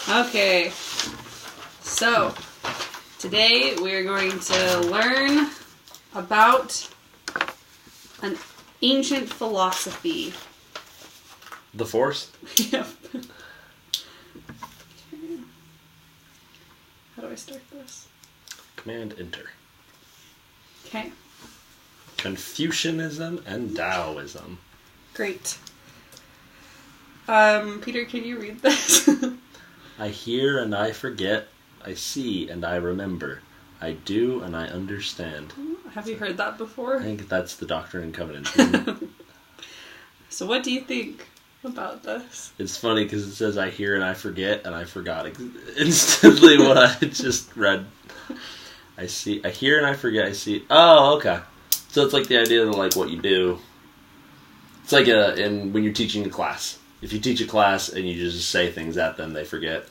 Okay, so today we're going to learn about an ancient philosophy. The Force? Yep. Okay. How do I start this? Command Enter. Okay. Confucianism and Taoism. Great. Peter, can you read this? I hear and I forget. I see and I remember. I do and I understand. Have you heard that before? I think that's the Doctrine and Covenants. So what do you think about this? It's funny because it says I hear and I forget, and I forgot instantly what I just read. I hear and I forget. I see. Oh, okay. So it's like the idea of like what you do. It's like when you're teaching a class. If you teach a class and you just say things at them, they forget.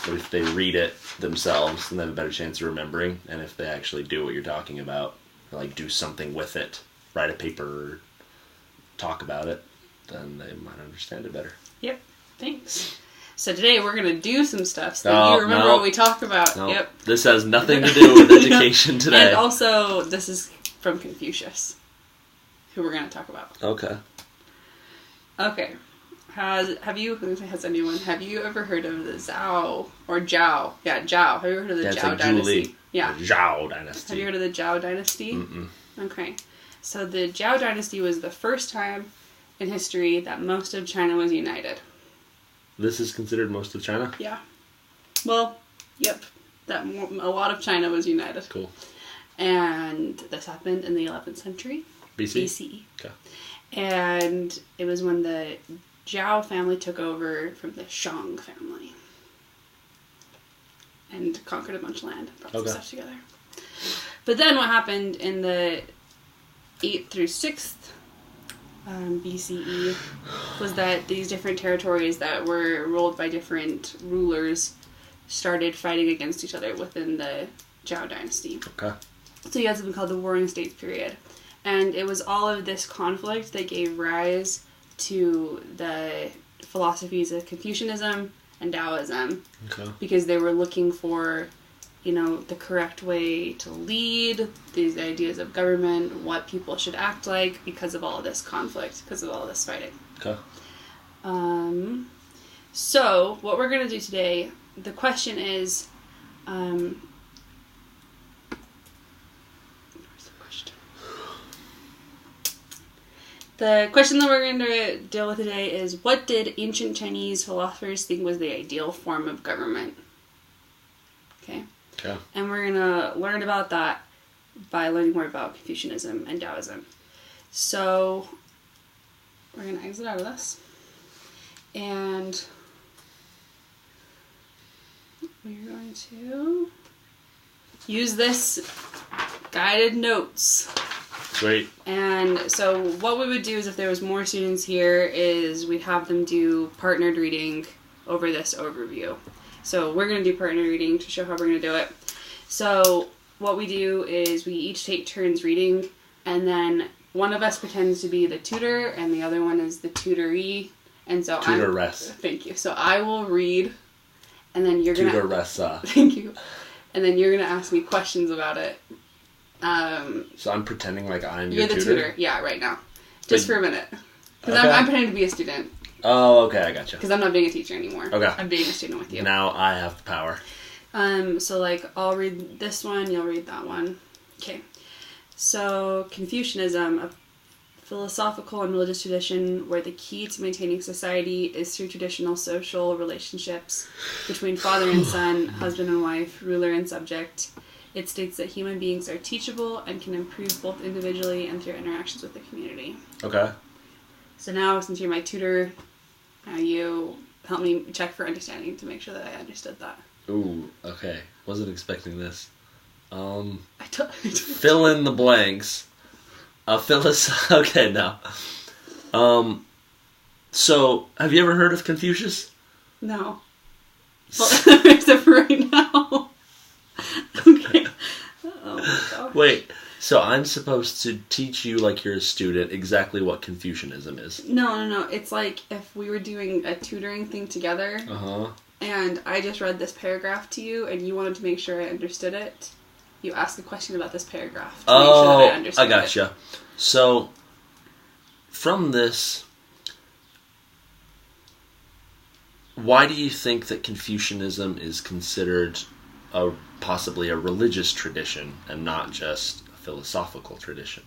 But if they read it themselves, then they have a better chance of remembering. And if they actually do what you're talking about, or like do something with it, write a paper, or talk about it, then they might understand it better. Yep. Thanks. So today we're going to do some stuff so that you remember what we talked about. No. Yep. This has nothing to do with education today. And also, this is from Confucius, who we're going to talk about. Okay. Okay. Have you ever heard of the Zhao, or Zhao? Yeah, Zhao. Have you ever heard of the Zhao dynasty? Yeah. Zhao dynasty. Have you heard of the Zhao dynasty? Mm-mm. Okay. So the Zhao dynasty was the first time in history that most of China was united. This is considered most of China? Yeah. Well, yep. A lot of China was united. Cool. And this happened in the 11th century. BCE. Okay. And it was when the Zhao family took over from the Shang family. And conquered a bunch of land and brought some stuff together. But then what happened in the 8th through 6th BCE was that these different territories that were ruled by different rulers started fighting against each other within the Zhao dynasty. Okay. So you had something called the Warring States period. And it was all of this conflict that gave rise to the philosophies of Confucianism and Taoism. Okay. Because they were looking for, the correct way to lead, these ideas of government, what people should act like because of all of this conflict, because of all of this fighting. Okay. So, what we're going to do today, the question is, where's the question? The question that we're going to deal with today is, what did ancient Chinese philosophers think was the ideal form of government? Okay. Okay. And we're going to learn about that by learning more about Confucianism and Taoism. So, we're going to exit out of this. And we're going to use this guided notes. Sweet. And so what we would do is if there was more students here is we'd have them do partnered reading over this overview. So we're going to do partnered reading to show how we're going to do it. So what we do is we each take turns reading, and then one of us pretends to be the tutor and the other one is the tutoree. And so Tutoress. Thank you. So I will read, and then you're going to... Tutoressa. Thank you. And then you're going to ask me questions about it. So I'm pretending like I'm You're the tutor. Yeah, right now. Just for a minute. Because I'm pretending to be a student. Oh, okay, I gotcha. Because I'm not being a teacher anymore. Okay. I'm being a student with you. Now I have the power. So I'll read this one, you'll read that one. Okay. So, Confucianism, a philosophical and religious tradition where the key to maintaining society is through traditional social relationships between father and son, husband and wife, ruler and subject. It states that human beings are teachable and can improve both individually and through interactions with the community. Okay. So now, since you're my tutor, you help me check for understanding to make sure that I understood that. Ooh, okay. Wasn't expecting this. Fill in the blanks. Okay, now. So, have you ever heard of Confucius? No. Well, except for right now. Okay. Oh my gosh. Wait, so I'm supposed to teach you like you're a student exactly what Confucianism is? No. It's like if we were doing a tutoring thing together. Uh-huh. and I just read this paragraph to you, and you wanted to make sure I understood it, you asked a question about this paragraph to make sure that I understood I gotcha. it. So, from this, why do you think that Confucianism is considered possibly a religious tradition and not just a philosophical tradition?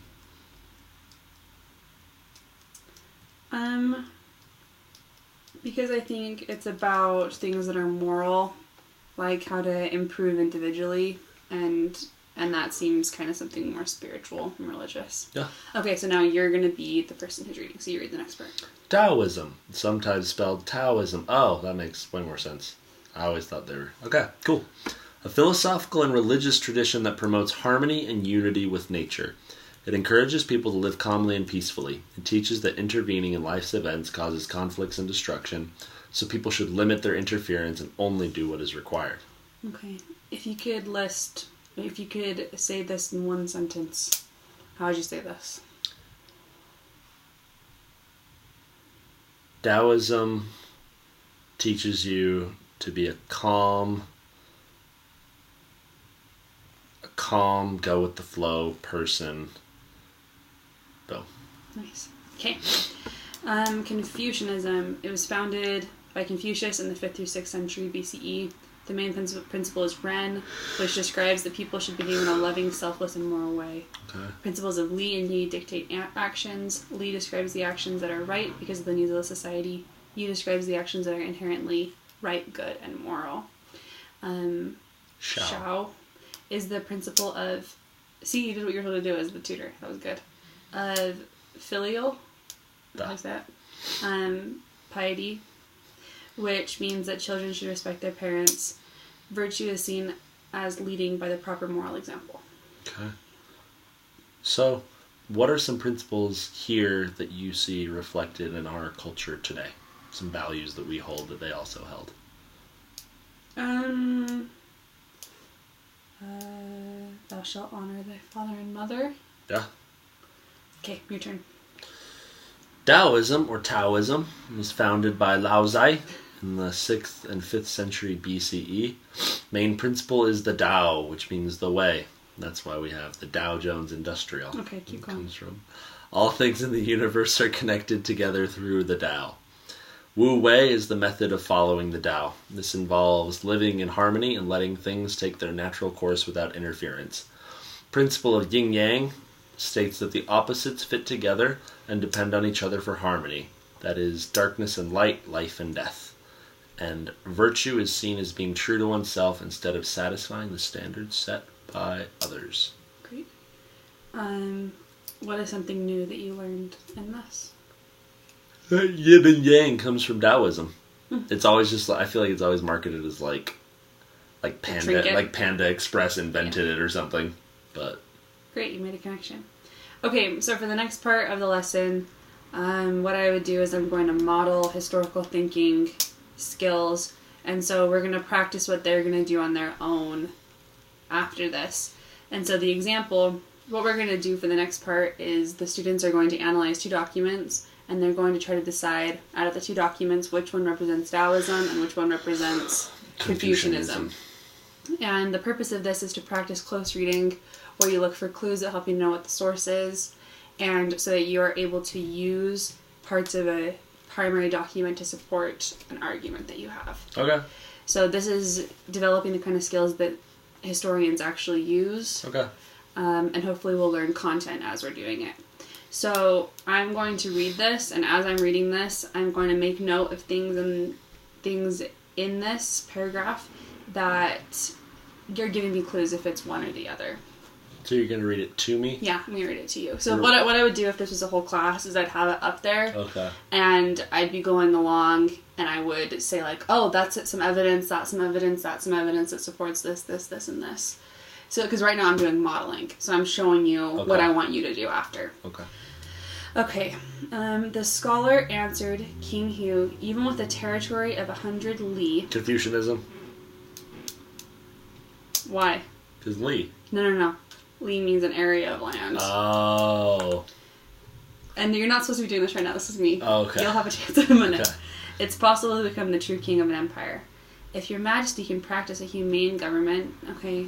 Because I think it's about things that are moral, like how to improve individually, and that seems kind of something more spiritual and religious. Yeah. Okay, so now you're going to be the person who's reading, so you read the next part. Taoism, sometimes spelled Taoism. Oh, that makes way more sense. I always thought they were... Okay, cool. A philosophical and religious tradition that promotes harmony and unity with nature. It encourages people to live calmly and peacefully. It teaches that intervening in life's events causes conflicts and destruction, so people should limit their interference and only do what is required. Okay. If you could say this in one sentence, how would you say this? Taoism teaches you to be a calm, go with the flow person. Go. Nice. Okay. Confucianism. It was founded by Confucius in the 5th through 6th century BCE. The main principle is Ren, which describes that people should behave in a loving, selfless, and moral way. Okay. Principles of Li and Yi dictate actions. Li describes the actions that are right because of the needs of the society. Yi describes the actions that are inherently right, good, and moral. Shao is the principle of... See, you did what you were supposed to do as the tutor. That was good. Of filial. How's that? Piety, which means that children should respect their parents. Virtue is seen as leading by the proper moral example. Okay. So, what are some principles here that you see reflected in our culture today? Some values that we hold that they also held. Thou shalt honor thy father and mother. Yeah. Okay, your turn. Taoism, or Taoism, was founded by Lao Tzu in the 6th and 5th century BCE. Main principle is the Tao, which means the way. That's why we have the Dow Jones Industrial. Okay, keep going. Comes from. All things in the universe are connected together through the Tao. Wu Wei is the method of following the Tao. This involves living in harmony and letting things take their natural course without interference. Principle of Yin Yang states that the opposites fit together and depend on each other for harmony. That is, darkness and light, life and death. And virtue is seen as being true to oneself instead of satisfying the standards set by others. Great. What is something new that you learned in this? Yin and Yang comes from Taoism. It's always just, I feel like it's always marketed as like Panda Express invented it or something. But great, you made a connection. Okay, so for the next part of the lesson, what I would do is I'm going to model historical thinking skills, and so we're going to practice what they're going to do on their own after this. And so the example, what we're going to do for the next part is the students are going to analyze 2 documents, and they're going to try to decide out of the 2 documents which one represents Taoism and which one represents Confucianism. And the purpose of this is to practice close reading, where you look for clues that help you know what the source is, and so that you are able to use parts of a primary document to support an argument that you have. Okay. So this is developing the kind of skills that historians actually use. Okay. And hopefully we'll learn content as we're doing it. So I'm going to read this, and as I'm reading this, I'm going to make note of things in this paragraph that you're giving me clues if it's one or the other. So you're going to read it to me? Yeah, I'm going to read it to you. So what I would do if this was a whole class is I'd have it up there. Okay. And I'd be going along, and I would say like, oh, that's some evidence, that's some evidence, that's some evidence that supports this, this, this, and this. So, because right now I'm doing modeling, so I'm showing you what I want you to do after. Okay. Okay. The scholar answered King Hu, even with a territory of 100 li. Confucianism. Why? Because li. No. Li means an area of land. Oh. And you're not supposed to be doing this right now. This is me. Oh, okay. You'll have a chance in a minute. Okay. It's possible to become the true king of an empire. If your majesty can practice a humane government, okay,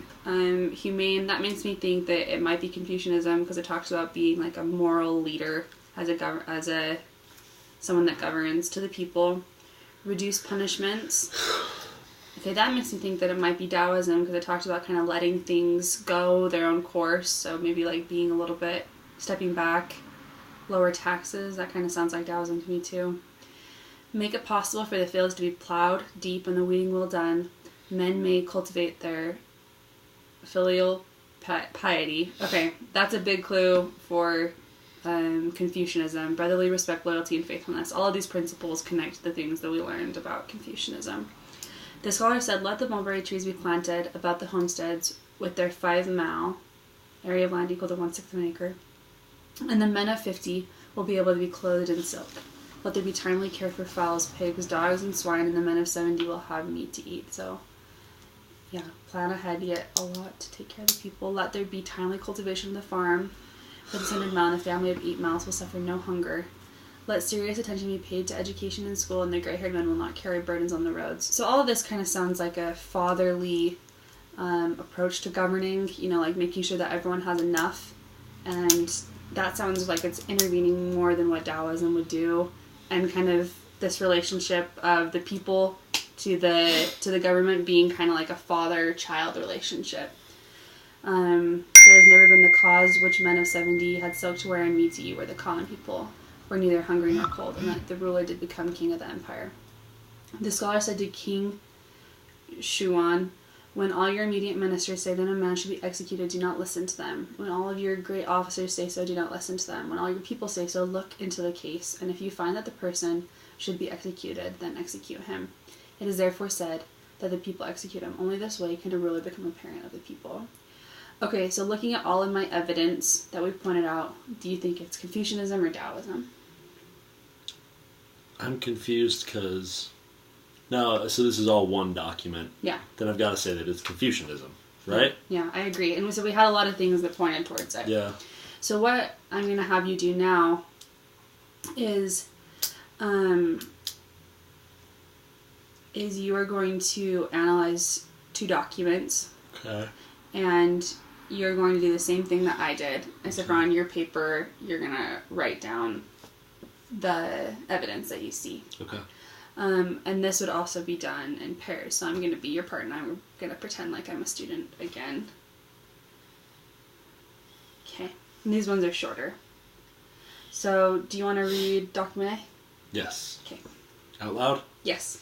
humane, that makes me think that it might be Confucianism because it talks about being like a moral leader as someone that governs to the people. Reduce punishments. Okay, that makes me think that it might be Taoism because it talks about kind of letting things go their own course. So maybe like being a little bit, stepping back, lower taxes. That kind of sounds like Taoism to me too. Make it possible for the fields to be plowed deep and the weeding well done. Men may cultivate their filial piety. Okay, that's a big clue for Confucianism. Brotherly respect, loyalty, and faithfulness. All of these principles connect to the things that we learned about Confucianism. The scholar said, let the mulberry trees be planted about the homesteads with their 5 mao, area of land equal to 1/6 of an acre, and the men of 50 will be able to be clothed in silk. Let there be timely care for fowls, pigs, dogs, and swine, and the men of 70 will have meat to eat. So, yeah, plan ahead, you get a lot to take care of the people. Let there be timely cultivation of the farm. The descended male and a family of 8 males will suffer no hunger. Let serious attention be paid to education in school, and the gray-haired men will not carry burdens on the roads. So all of this kind of sounds like a fatherly approach to governing, like making sure that everyone has enough. And that sounds like it's intervening more than what Taoism would do. And kind of this relationship of the people to the government being kind of like a father-child relationship. There has never been the cause which men of 70 had silk to wear and meat to eat, where the common people were neither hungry nor cold, and that the ruler did become king of the empire. The scholar said to King Shuan, when all your immediate ministers say that a man should be executed, do not listen to them. When all of your great officers say so, do not listen to them. When all your people say so, look into the case, and if you find that the person should be executed, then execute him. It is therefore said that the people execute him. Only this way can a ruler become a parent of the people. Okay, so looking at all of my evidence that we pointed out, do you think it's Confucianism or Taoism? I'm confused because... No, so this is all one document. Yeah. Then I've got to say that it's Confucianism, right? Yeah, I agree. And so we had a lot of things that pointed towards it. Yeah. So what I'm going to have you do now is you are going to analyze 2 documents. Okay. And you're going to do the same thing that I did. Except for on your paper, you're going to write down the evidence that you see. Okay. And this would also be done in pairs. So I'm going to be your partner. I'm going to pretend like I'm a student again. Okay. And these ones are shorter. So do you want to read document A? Yes. Okay. Out loud? Yes.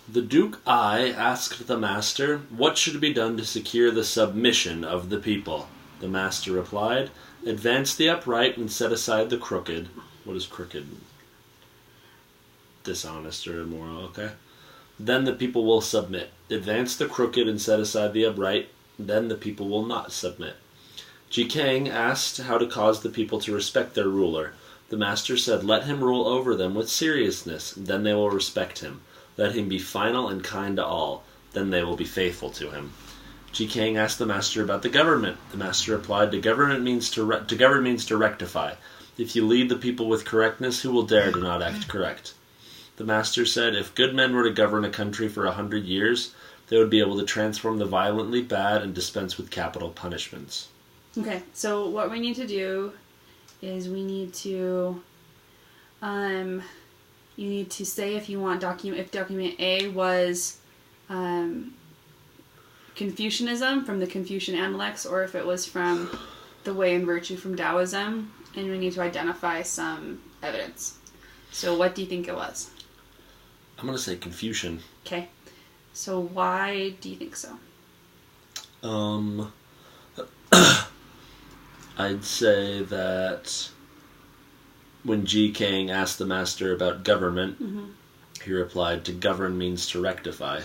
The Duke I asked the master what should be done to secure the submission of the people. The master replied, advance the upright and set aside the crooked. What is crooked? Dishonest or immoral, okay? Then the people will submit. Advance the crooked and set aside the upright, then the people will not submit. Ji Kang asked how to cause the people to respect their ruler. The master said, let him rule over them with seriousness, then they will respect him. Let him be final and kind to all, then they will be faithful to him. Ji Kang asked the master about the government. The master replied, to govern means to rectify. If you lead the people with correctness, who will dare to not act correct? The master said, if good men were to govern a country for 100 years, they would be able to transform the violently bad and dispense with capital punishments. Okay, so what we need to do is we need to, you need to say if you want if document A was Confucianism from the Confucian Analects, or if it was from The Way and Virtue from Taoism, and we need to identify some evidence. So what do you think it was? I'm going to say Confucian. Okay. So why do you think so? I'd say that when Ji Kang asked the master about government, he replied, to govern means to rectify.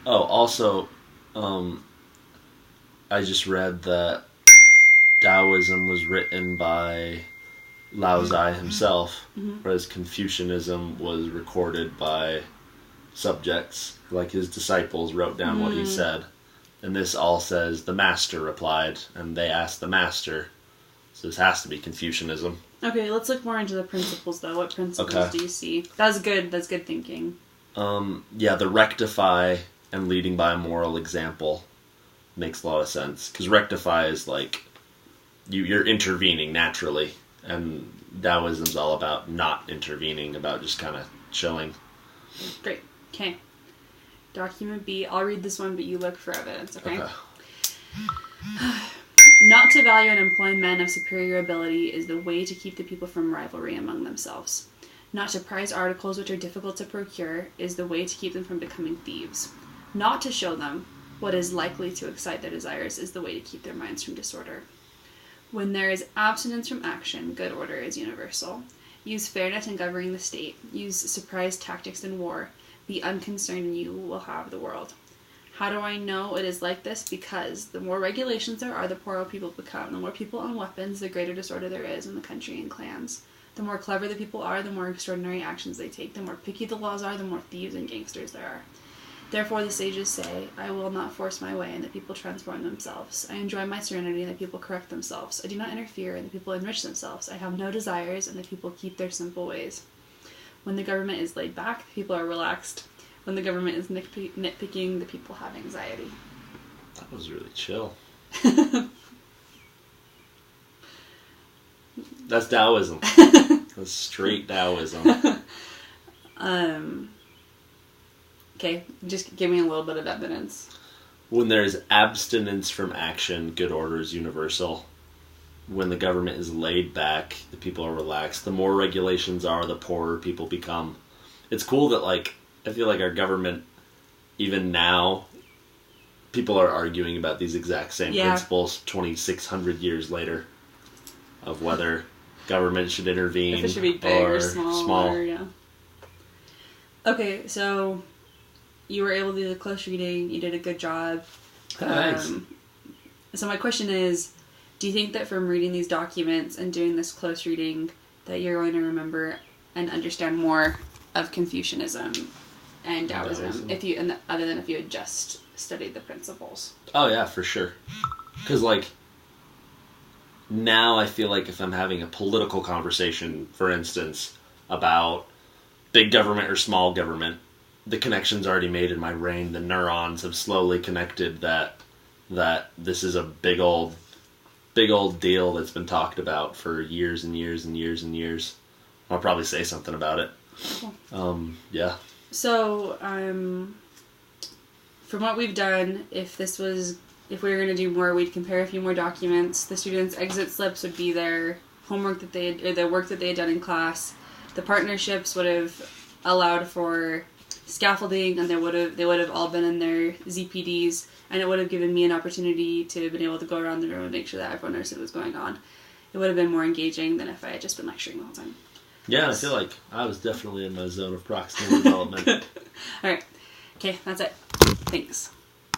Oh, also, I just read that Taoism was written by Lao Tzu himself, whereas Confucianism was recorded by subjects, like his disciples wrote down what he said. And this all says, the master replied, and they asked the master. So this has to be Confucianism. Okay, let's look more into the principles, though. What principles do you see? That's good. That's good thinking. Yeah, the rectify and leading by a moral example makes a lot of sense. Because rectify is like, you're intervening naturally. And Taoism's all about not intervening, about just kind of showing. Great. Okay. Document B. I'll read this one, but you look for evidence, okay? Not to value and employ men of superior ability is the way to keep the people from rivalry among themselves. Not to prize articles which are difficult to procure is the way to keep them from becoming thieves. Not to show them what is likely to excite their desires is the way to keep their minds from disorder. When there is abstinence from action, good order is universal. Use fairness in governing the state. Use surprise tactics in war. Be unconcerned and you will have the world. How do I know it is like this? Because the more regulations there are, the poorer people become. The more people own weapons, the greater disorder there is in the country and clans. The more clever the people are, the more extraordinary actions they take. The more picky the laws are, the more thieves and gangsters there are. Therefore the sages say, I will not force my way, and the people transform themselves. I enjoy my serenity, and the people correct themselves. I do not interfere, and the people enrich themselves. I have no desires, and the people keep their simple ways. When the government is laid back, the people are relaxed. When the government is nitpicking, the people have anxiety. That was really chill. That's Taoism. That's straight Taoism. Okay, just give me a little bit of evidence. When there's abstinence from action, good order is universal. When the government is laid back, the people are relaxed. The more regulations are, the poorer people become. It's cool that, like, I feel like our government, even now, people are arguing about these exact same principles 2,600 years later of whether government should intervene if it should be big or small. Or, yeah. Okay, so you were able to do the close reading. You did a good job. Thanks. So my question is, do you think that from reading these documents and doing this close reading that you're going to remember and understand more of Confucianism and Taoism, other than if you had just studied the principles? Oh yeah, for sure. Because like now I feel like if I'm having a political conversation, for instance, about big government or small government, the connection's already made in my brain. The neurons have slowly connected that this is a big old deal that's been talked about for years and years and years and years. I'll probably say something about it. Cool. Yeah. So, from what we've done, if we were going to do more, we'd compare a few more documents. The students' exit slips would be their homework the work that they had done in class. The partnerships would have allowed for scaffolding, and they would have all been in their ZPDs, and it would have given me an opportunity to have been able to go around the room and make sure that everyone understood what was going on. It would have been more engaging than if I had just been lecturing the whole time. Yeah, I feel like I was definitely in my zone of proximal development. Alright. Okay, that's it. Thanks.